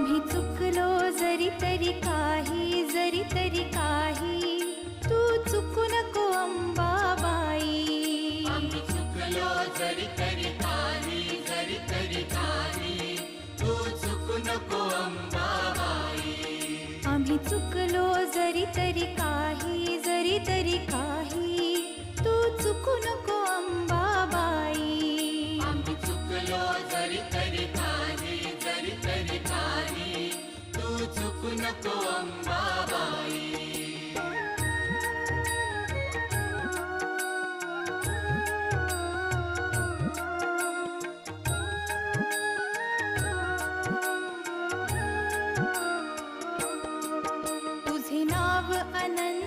आम्ही चुकलो जरी तरी काही, जरी तरी काही, तू चुकू नको अंबाबाई. आम्ही चुकलो जरी तरी काही, जरी तरी काही, तू चुकू नको अंबाबाई. आम्ही चुकलो जरी तरी काही, जरी तरी काही, तू चुकू नको अंबाबाई. आम्ही चुकलो जरी तरी काही, जरी तरी काही, तू चुकू नको अंबाबाई. तुझे नाव अनंत